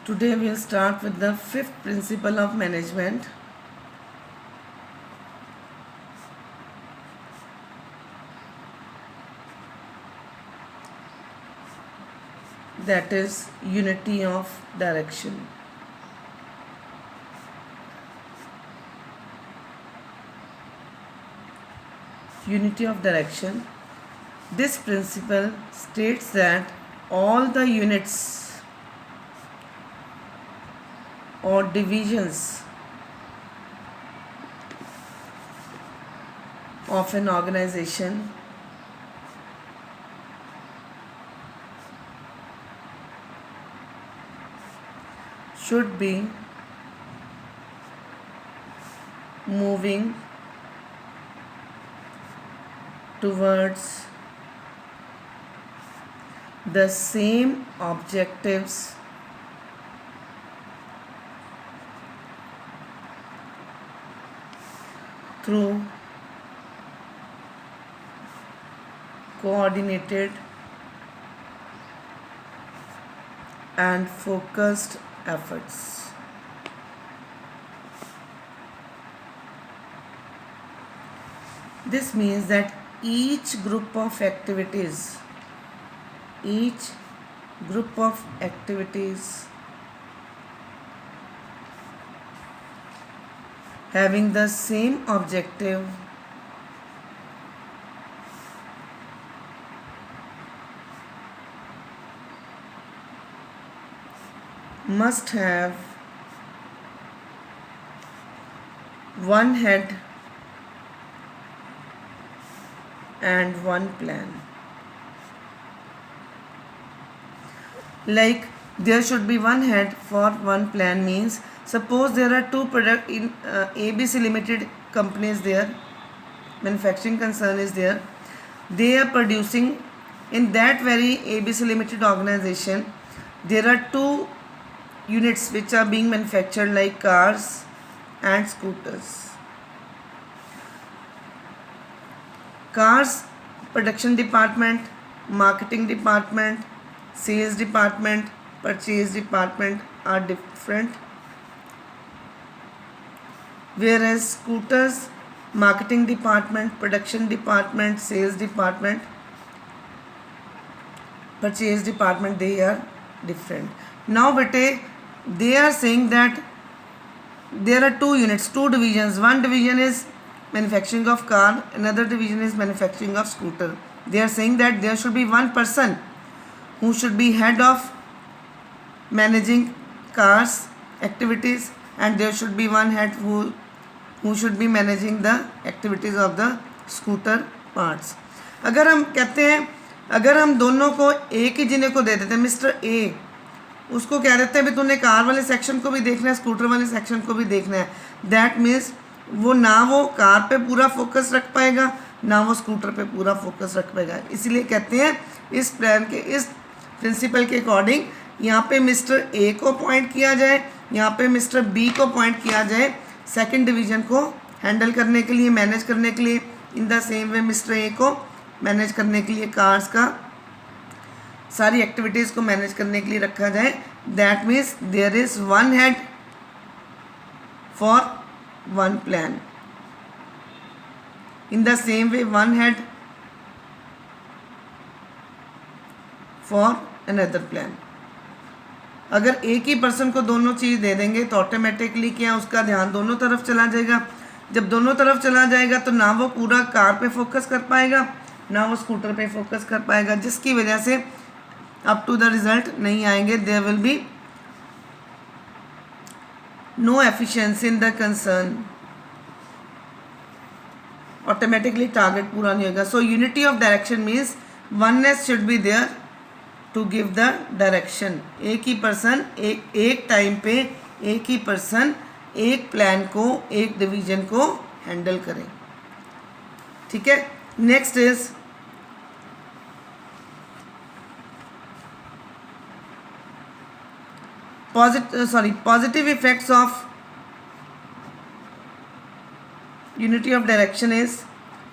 Today we'll start with the fifth principle of management. That is unity of direction. Unity of direction. This principle states that all the units or divisions of an organization should be moving towards the same objectives through coordinated and focused efforts. This means that each group of activities having the same objective must have one head and one plan. Like there should be one head for one plan means suppose there are two product in ABC Limited companies there, manufacturing concern is there, they are producing in that very ABC Limited organization. There are two units which are being manufactured like cars and scooters. Cars production department, marketing department, sales department, purchase department are different, whereas scooters marketing department, production department, sales department, purchase department, they are different. Now bete they are saying that there are two units, two divisions. One division is manufacturing of car, another division is manufacturing of scooter. They are saying that there should be one person who should be head of managing cars activities and there should be one head who should be managing the activities of the scooter parts. अगर हम कहते हैं, अगर हम दोनों को एक ही जिन्हें को दे देते हैं, मिस्टर ए, उसको कह देते हैं भी तूने कार वाले सेक्शन को भी देखना है, स्कूटर वाले सेक्शन को भी देखना है, दैट मीन्स वो ना वो कार पे पूरा फोकस रख पाएगा ना वो स्कूटर पे पूरा फोकस रख पाएगा. इसीलिए कहते हैं इस प्लान के, इस प्रिंसिपल के अकॉर्डिंग यहाँ पे मिस्टर ए को अपॉइंट किया जाए, यहाँ पे मिस्टर बी को अपॉइंट किया जाए सेकंड डिवीज़न को हैंडल करने के लिए, मैनेज करने के लिए. इन the same way mister A को मैनेज करने के लिए कार्स का सारी एक्टिविटीज़ को मैनेज करने के लिए रखा जाए. That means there is one head for one plan. In the same way one head for another plan. अगर एक ही पर्सन को दोनों चीज़ दे देंगे तो ऑटोमेटिकली क्या उसका ध्यान दोनों तरफ चला जाएगा. जब दोनों तरफ चला जाएगा तो ना वो पूरा कार पे फोकस कर पाएगा ना वो स्कूटर पे फोकस कर पाएगा, जिसकी वजह से अप टू द रिजल्ट नहीं आएंगे. There will be no efficiency in the concern, automatically target पूरा नहीं होगा. So unity of direction means oneness should be there to give the direction. एक ही पर्सन एक टाइम पे एक ही पर्सन एक प्लान को, एक डिवीजन को हैंडल करें. ठीक है. Next is positive effects of unity of direction is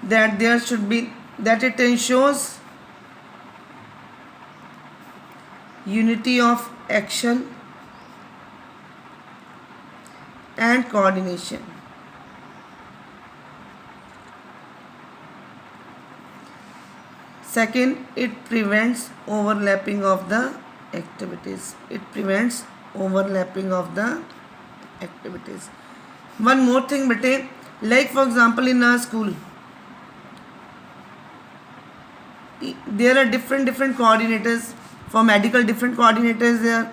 that there should be, that it ensures unity of action and coordination. Second, it prevents overlapping of the activities. It prevents overlapping of the activities. One more thing bete, like for example in our school there are different coordinators. For medical different coordinators there,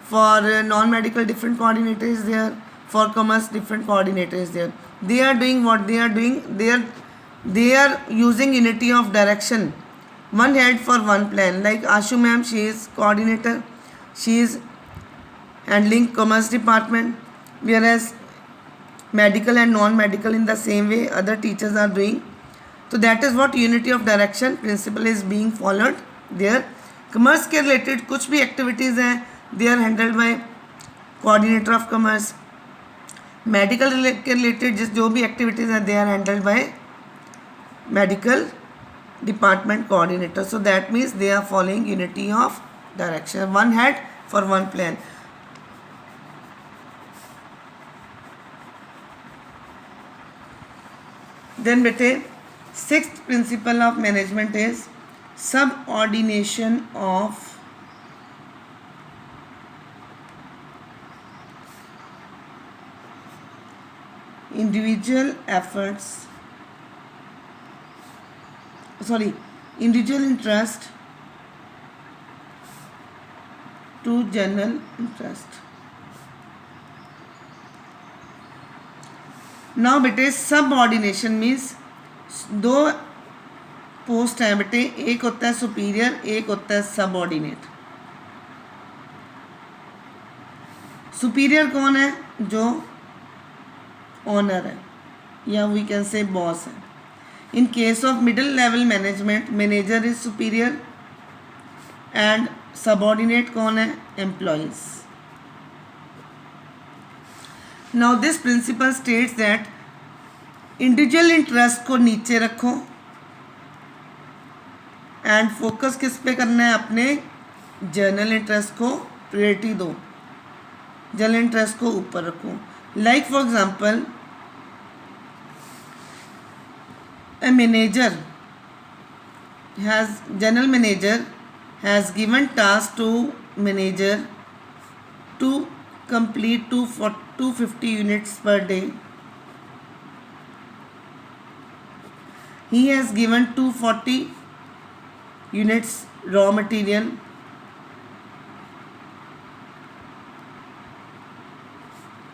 for non-medical different coordinators there, for commerce different coordinators there. They are doing what they are doing, they are using unity of direction, one head for one plan. Like Ashu ma'am, she is coordinator, she is handling commerce department, whereas medical and non-medical in the same way other teachers are doing. So that is what unity of direction principle is being followed there. Commerce के related कुछ भी activities हैं they are handled by coordinator of commerce. Medical के related जो भी activities हैं they are handled by medical department coordinator. So that means they are following unity of direction, one head for one plan. Then बेटे sixth principle of management is subordination of individual interest to general interest. Now बेटे subordination means दो post है बेटे, एक होता है superior, एक होता है सबऑर्डिनेट. सुपीरियर कौन है? जो ऑनर है या वी कैन से बॉस है. In case of middle level management manager is superior and subordinate कौन है? Employees. Now this principle states that individual interest को नीचे रखो एंड फोकस किस पे करना है? अपने जर्नल इंटरेस्ट को प्रायोरिटी दो, जनरल इंटरेस्ट को ऊपर रखो. Like for example a manager has general manager has given task to manager to complete 250 units per day. He has given 240 units raw material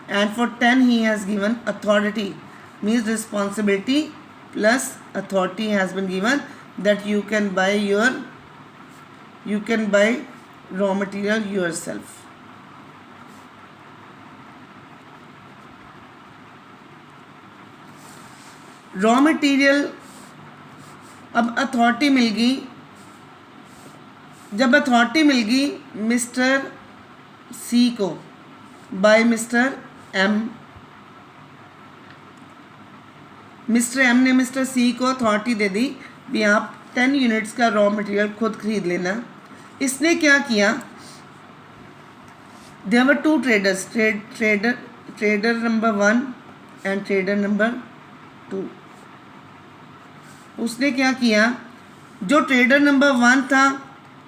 and for 10 he has given authority, means responsibility plus authority has been given that you can buy raw material yourself. Raw material अब authority मिल गई. जब authority मिल गई mister C को by mister M, mister M ने mister C को authority दे दी भी आप 10 यूनिट्स का रॉ मटेरियल खुद खरीद लेना. इसने क्या किया? There were 2 traders, trader number 1 and trader number 2. उसने क्या किया? जो ट्रेडर नंबर 1 था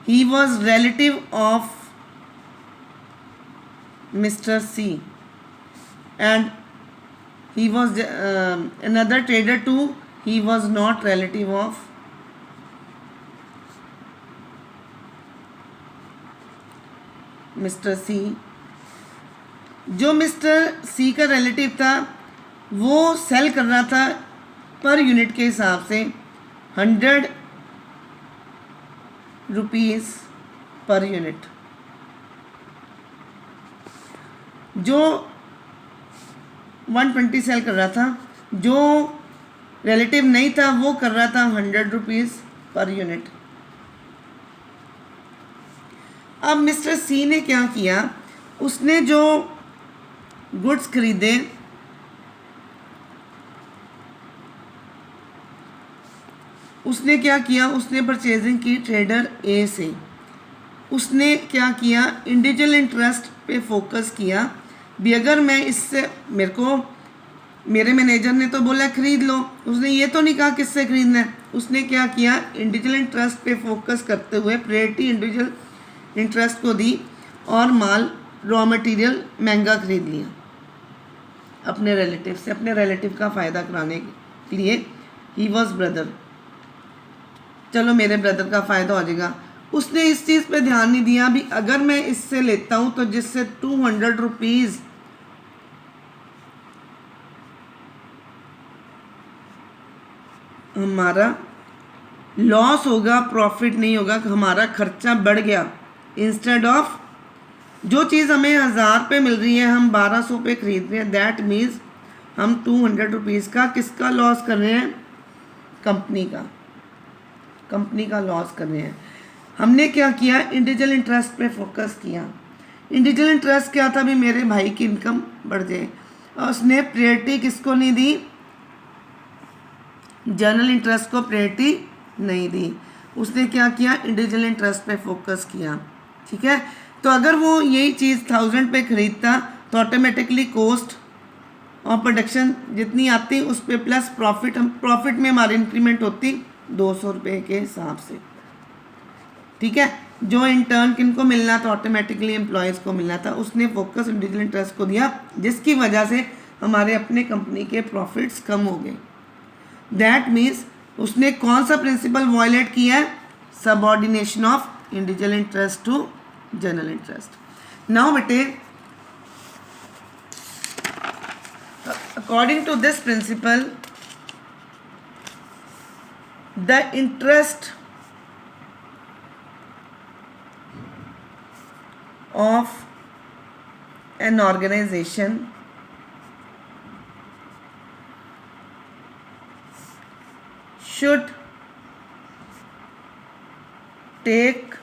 he was relative of Mr. C and he was another trader too, he was not relative of Mr. C. जो मिस्टर सी का रिलेटिव था वो cell कर रहा था पर यूनिट के हिसाब से 100 रुपीज़ पर यूनिट. जो 120 सेल कर रहा था, जो रिलेटिव नहीं था वो कर रहा था 100 रुपीज़ पर यूनिट. अब मिस्टर सी ने क्या किया? उसने जो गुड्स खरीदे उसने क्या किया? उसने परचेजिंग की ट्रेडर ए से. उसने क्या किया? इंडिविजुअल इंटरेस्ट पे फोकस किया भी अगर मैं इससे, मेरे मैनेजर ने तो बोला खरीद लो, उसने ये तो नहीं कहा किससे खरीदना है। उसने क्या किया, इंडिविजुअल इंटरेस्ट पे फोकस करते हुए प्रायोरिटी इंडिविजुअल इंटरेस्ट को दी और माल रॉ मटेरियल महंगा खरीद लिया अपने रिलेटिव से, अपने रिलेटिव का फ़ायदा कराने के लिए। ही वॉज ब्रदर, चलो मेरे ब्रदर का फ़ायदा हो जाएगा। उसने इस चीज़ पे ध्यान नहीं दिया भी अगर मैं इससे लेता हूँ तो जिससे 200 रुपीज़ हमारा लॉस होगा, प्रॉफिट नहीं होगा, हमारा खर्चा बढ़ गया। इंस्टेड ऑफ जो चीज़ हमें 1000 पे मिल रही है हम 1200 पे खरीद रहे हैं, दैट मीन्स हम 200 रुपीज़ का किसका लॉस कर रहे हैं, कंपनी का लॉस कर रहे हैं। हमने क्या किया, इंडिविजुअल इंटरेस्ट पे फोकस किया। इंडिविजुअल इंटरेस्ट क्या था, भी मेरे भाई की इनकम बढ़ जाए, और उसने प्रायोरिटी किसको नहीं दी, जनरल इंटरेस्ट को प्रायोरिटी नहीं दी। उसने क्या किया, इंडिविजुअल इंटरेस्ट पे फोकस किया। ठीक है, तो अगर वो यही चीज़ 1000 पे खरीदता तो ऑटोमेटिकली कॉस्ट और प्रोडक्शन जितनी आती उस पे प्लस प्रॉफिट, हम प्रॉफिट में हमारी इंक्रीमेंट होती 200 रुपये के हिसाब से। ठीक है, जो इंटर्न किनको मिलना था, ऑटोमेटिकली एम्प्लॉयज़ को मिलना था। उसने फोकस इंडिविजुअल इंटरेस्ट को दिया जिसकी वजह से हमारे अपने कंपनी के प्रॉफिट्स कम हो गए। दैट मीन्स उसने कौन सा प्रिंसिपल वायलेट किया है, subordination of individual interest to general interest. Now बेटे, according to this principle the interest of an organization should take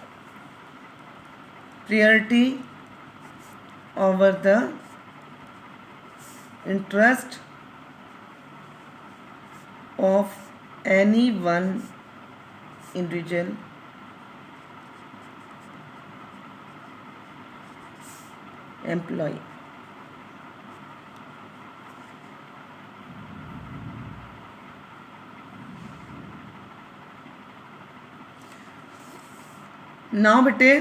priority over the interest of any one individual employee. Now बेटे,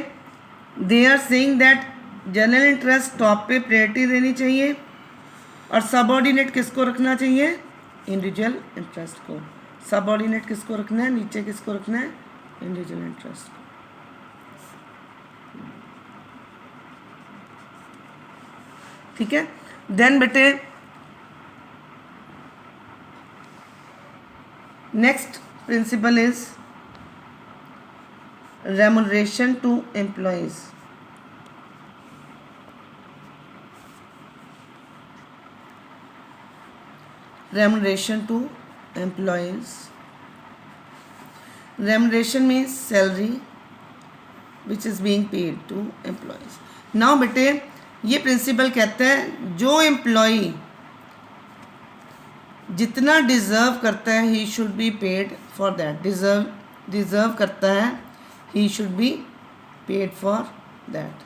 they are saying that general interest top पे priority देनी चाहिए और subordinate किसको रखना चाहिए, individual interest को। Subordinate किसको रखना है, नीचे किसको रखना है, इंडिविजुअल इंटरेस्ट को। ठीक है, देन बेटे next principle is remuneration to employees. Remuneration to employees. Remuneration means salary which is being paid to employees. Now बेटे, ये प्रिंसिपल कहता है जो एम्प्लॉई जितना डिज़र्व करता है he should be paid for that. Deserve करता है, he should be paid for that.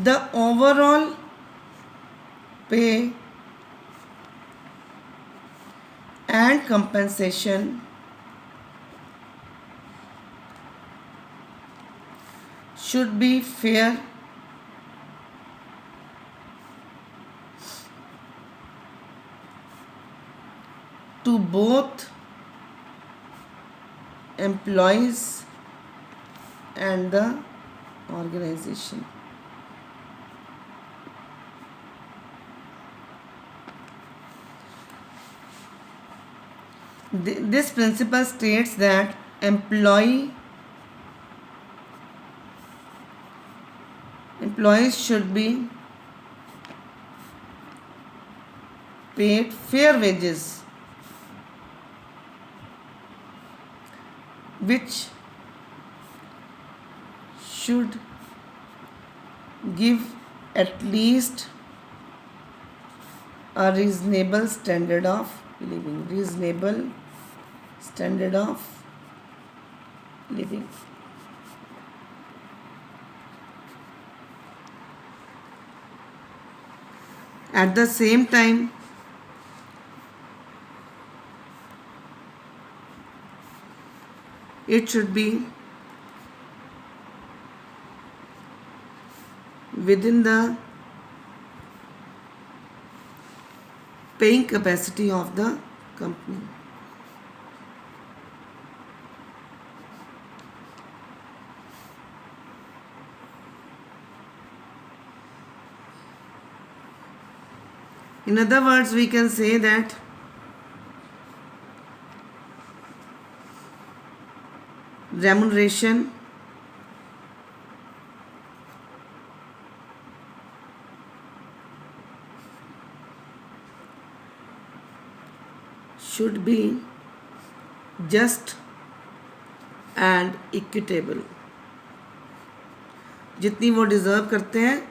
The overall pay and compensation should be fair to both employees and the organization. This principle states that employees should be paid fair wages which should give at least a reasonable standard of living. Reasonable standard of living. At the same time, it should be within the paying capacity of the company. In other words, we can say that remuneration should be just and equitable. जितनी वो deserve करते हैं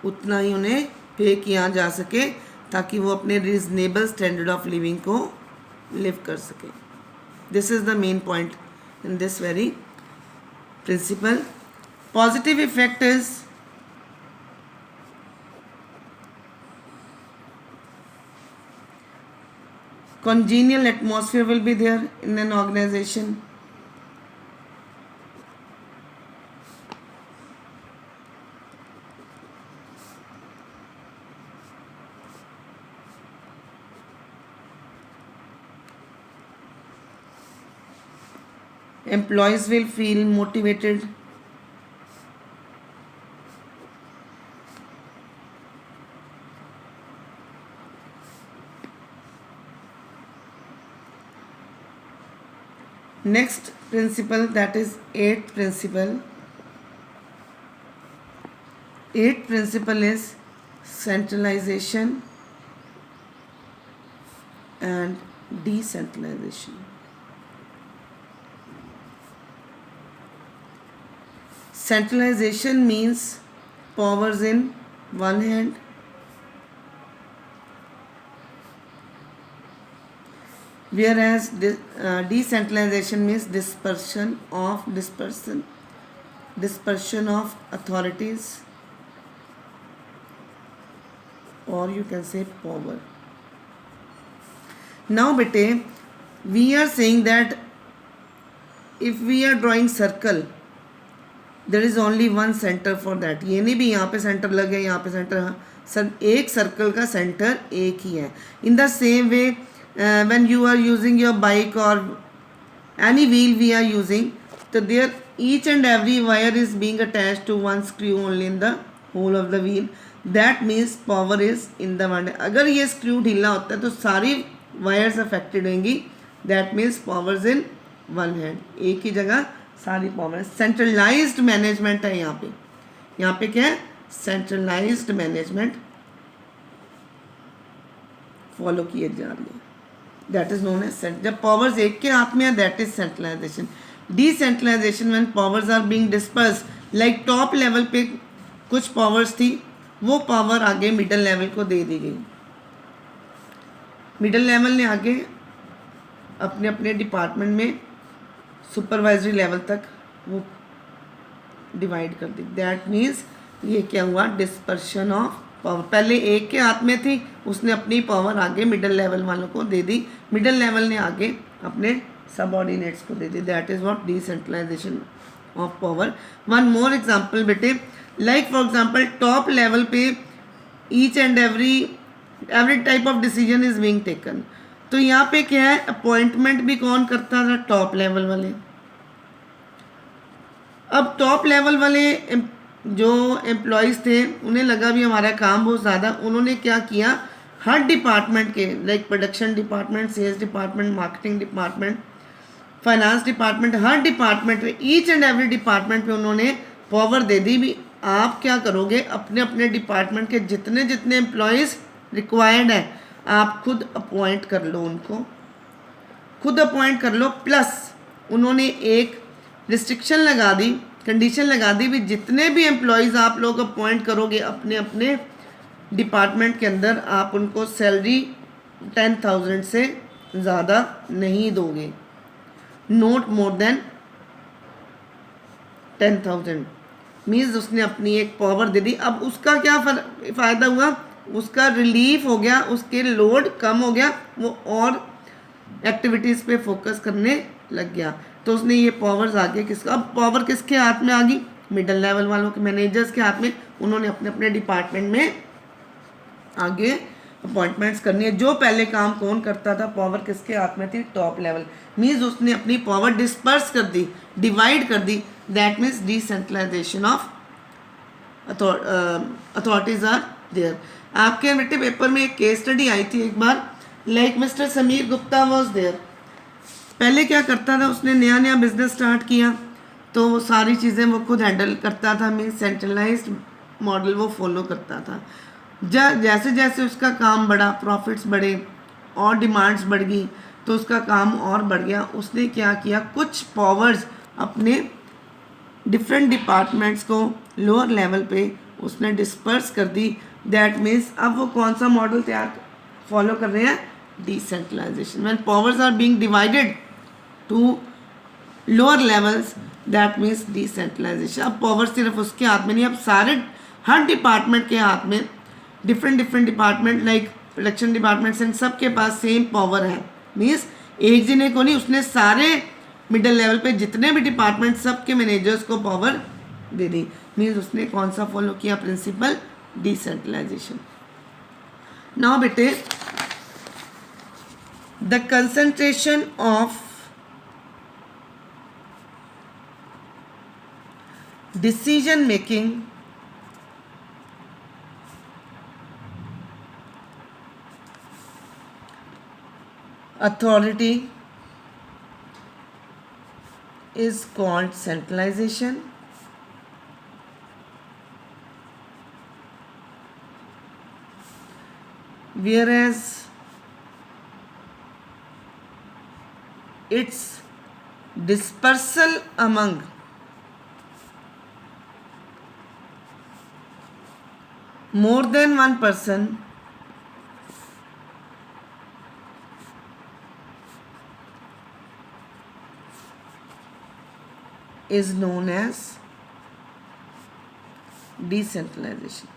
उतना ही उन्हें पे किया जा सके ताकि वो अपने रीजनेबल स्टैंडर्ड ऑफ लिविंग को लिव कर सके. This is the main point in this very principle. Positive effect is congenial atmosphere will be there in an organization. Employees will feel motivated. Next principle, that is eighth principle. Eighth principle is centralization and decentralization. Centralization means powers in one hand, whereas decentralization means dispersion of authorities, or you can say power. Now bete, we are saying that if we are drawing circle, there is only one centre for that. ये नहीं भी यहाँ पे centre लगे यहाँ पे centre, sir एक circle का सेंटर एक ही है. In the same way when you are using your bike और any wheel we are using, तो there each and every wire is being attached to one screw only in the hole of the wheel. That means power is in the one. अगर ये screw ढीला होता है तो सारी wires affected होंगी. That means powers in one hand, एक ही जगह सारी पावर. सेंट्रलाइज्ड मैनेजमेंट है यहाँ पे क्या है, सेंट्रलाइज्ड मैनेजमेंट फॉलो किए जा रही है. दैट इज नोन एज, जब पावर्स एक के हाथ में है that is centralisation. Decentralisation when powers are being disperse, like top level पे कुछ पावर्स थी, वो पावर आगे मिडिल लेवल को दे दी गई. मिडिल लेवल ने आगे अपने अपने डिपार्टमेंट में सुपरवाइजरी लेवल तक वो डिवाइड कर दी. दैट मीन्स ये क्या हुआ, डिस्पर्शन ऑफ पावर. पहले एक के हाथ में थी, उसने अपनी पावर आगे मिडिल लेवल वालों को दे दी, मिडिल लेवल ने आगे अपने सबऑर्डिनेट्स को दे दी. That is what decentralisation of power. One more example बेटे, like for example top level पे each and every type of decision is being taken. तो यहाँ पे क्या है, अपॉइंटमेंट भी कौन करता था, टॉप लेवल वाले. अब टॉप लेवल वाले जो एम्प्लॉयज़ थे उन्हें लगा भी हमारा काम बहुत ज़्यादा, उन्होंने क्या किया, हर डिपार्टमेंट के like production department, sales department, marketing department, finance department, हर डिपार्टमेंट में ईच एंड एवरी डिपार्टमेंट पे उन्होंने पावर दे दी भी आप क्या करोगे, अपने अपने डिपार्टमेंट के जितने जितने एम्प्लॉयज़ रिक्वायर्ड है आप खुद अपॉइंट कर लो, उनको खुद अपॉइंट कर लो. प्लस उन्होंने एक रिस्ट्रिक्शन लगा दी, कंडीशन लगा दी भी जितने भी एम्प्लॉयज़ आप लोग अपॉइंट करोगे अपने अपने डिपार्टमेंट के अंदर, आप उनको सैलरी 10,000 से ज़्यादा नहीं दोगे, नॉट मोर देन 10,000 मीन्स उसने अपनी एक पावर दे दी। अब उसका क्या फ़ायदा हुआ, उसका रिलीफ हो गया, उसके लोड कम हो गया, वो और एक्टिविटीज़ पे फोकस करने लग गया। तो उसने ये पावर्स आगे किसका, अब पावर किसके हाथ में आ गई, मिडिल लेवल वालों के, मैनेजर्स के हाथ में। उन्होंने अपने अपने डिपार्टमेंट में आगे अपॉइंटमेंट्स करनी है। जो पहले काम कौन करता था, पावर किसके हाथ में थी, टॉप लेवल। मीन्स उसने अपनी पावर डिस्पर्स कर दी, डिवाइड कर दी। That means decentralisation of authorities are there. आपके बेटे पेपर में एक केस स्टडी आई थी एक बार, like mister Sameer Gupta was there. पहले क्या करता था, उसने नया नया बिजनेस स्टार्ट किया, तो वो सारी चीज़ें वो खुद हैंडल करता था, मीन्स सेंट्रलाइज्ड मॉडल वो फॉलो करता था। जैसे जैसे उसका काम बढ़ा, प्रॉफिट्स बढ़े और डिमांड्स बढ़ गई, तो उसका काम और बढ़ गया। उसने क्या किया, कुछ पावर्स अपने डिफरेंट डिपार्टमेंट्स को लोअर लेवल पे उसने डिस्पर्स कर दी। दैट मीन्स अब वो कौन सा मॉडल फॉलो कर रहे हैं, decentralisation. When powers are being divided to lower levels, that means decentralisation. अब पावर सिर्फ उसके हाथ में नहीं, अब सारे हर डिपार्टमेंट के हाथ में, different department like production departments and सबके पास सेम पावर है। मीन्स एक जने को नहीं, उसने सारे मिडिल लेवल पे जितने भी डिपार्टमेंट सबके मैनेजर्स को पावर दे दी। मीन्स उसने कौन सा फॉलो किया, प्रिंसिपल डिसेंट्रलाइजेशन। नाउ बेटे, the concentration of decision making authority is called centralization, whereas its dispersal among more than one person is known as decentralization.